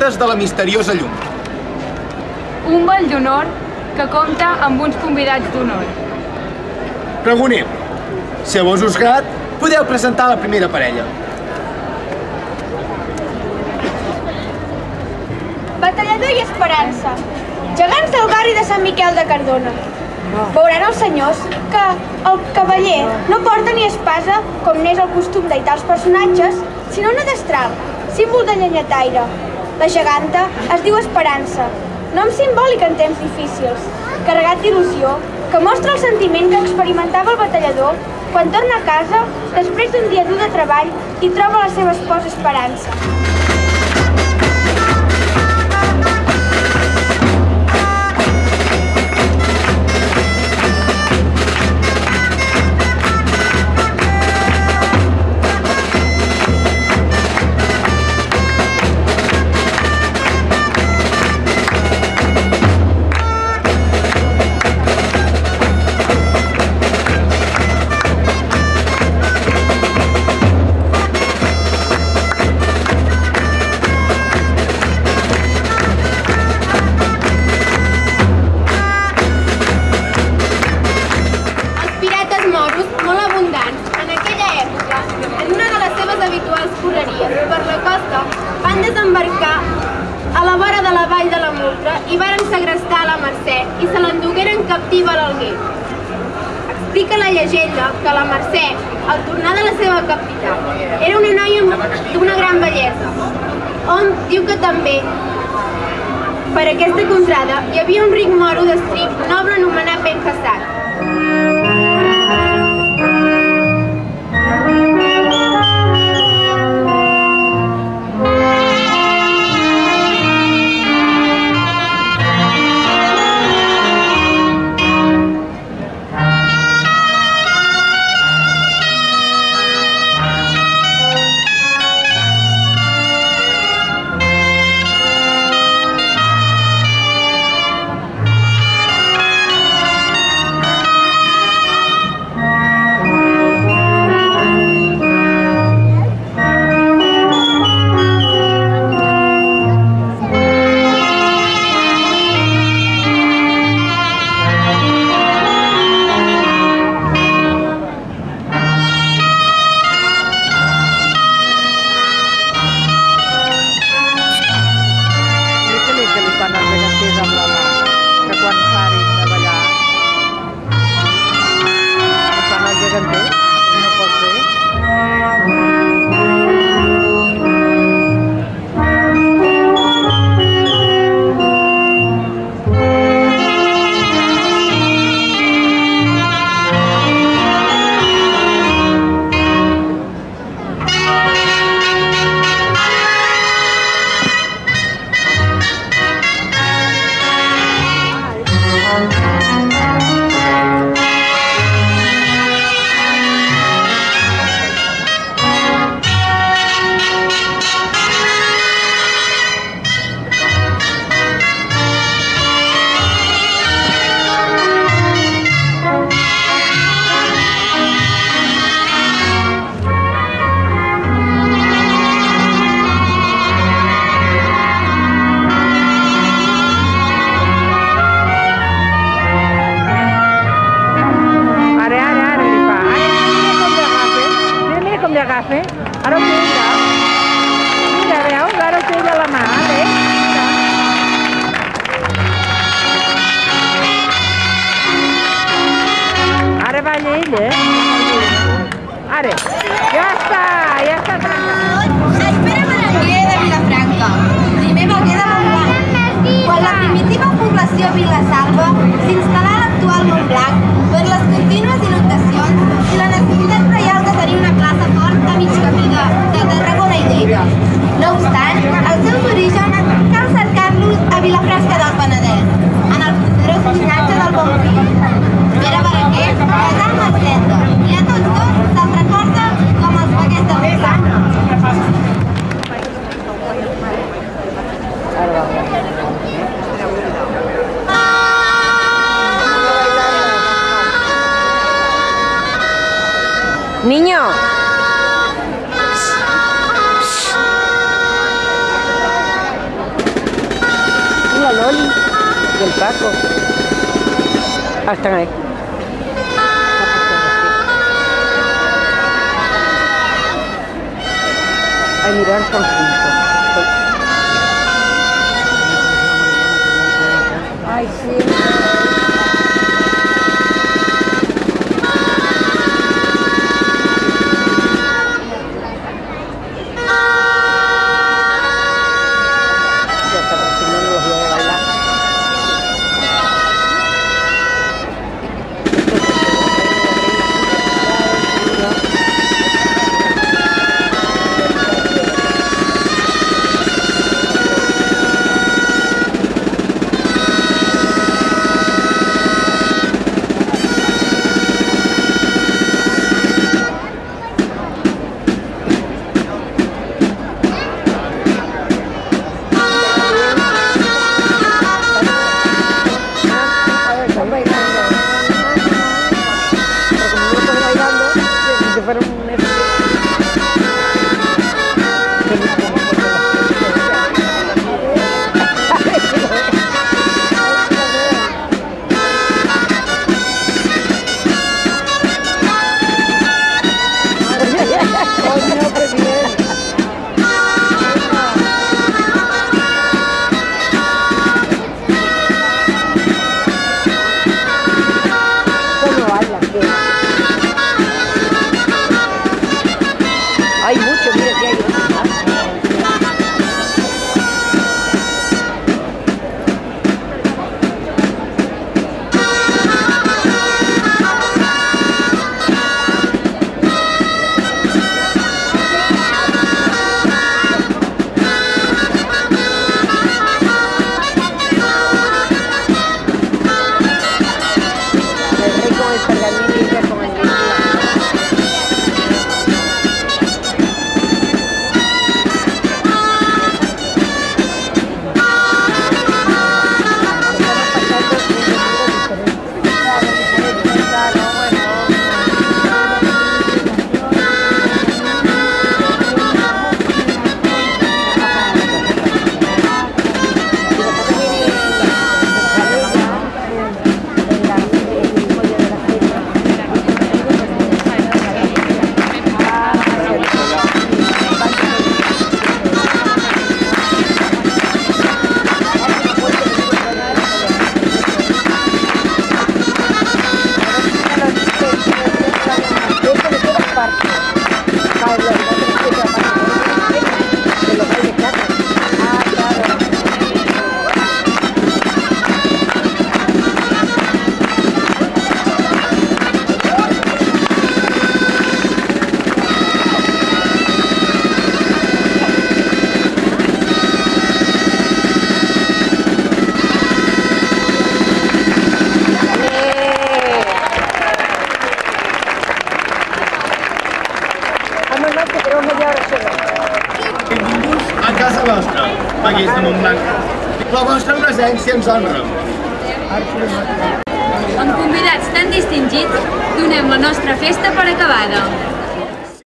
portes de la misteriosa llum. Un ball d'honor que compta amb uns convidats d'honor. Pregoner, si a vos us grat, podeu presentar la primera parella. Batallador i Esperança, gegants del barri de Sant Miquel de Cardona. Veuran els senyors que el cavaller no porta ni espasa, com n'és el costum de tals personatges, sinó una destral, símbol de llenyataire. La geganta es diu Esperança, nom simbòlic en temps difícils, carregat d'il·lusió, que mostra el sentiment que experimentava el batallador quan torna a casa després d'un dia dur de treball i troba la seva esposa Esperança. I varen segrestar a la Mercè i se l'endugueren captiva a l'Alguer. Explica la llegenda que la Mercè, al tornar de la seva capital, era una noia d'una gran bellesa. Hom diu que també, per aquesta contrada, hi havia un ric moro d'estrip noble anomenat Benhassan. Paco. Están ahí. A mirar por juntos. Ay, sí. Hay mucho, mira que hay. El rey con el pergamino y ella con el libro. Benvinguts a casa nostra, Paguers de Montblanc. La vostra presència ens honra. Amb convidats tan distingits, donem la nostra festa per acabada.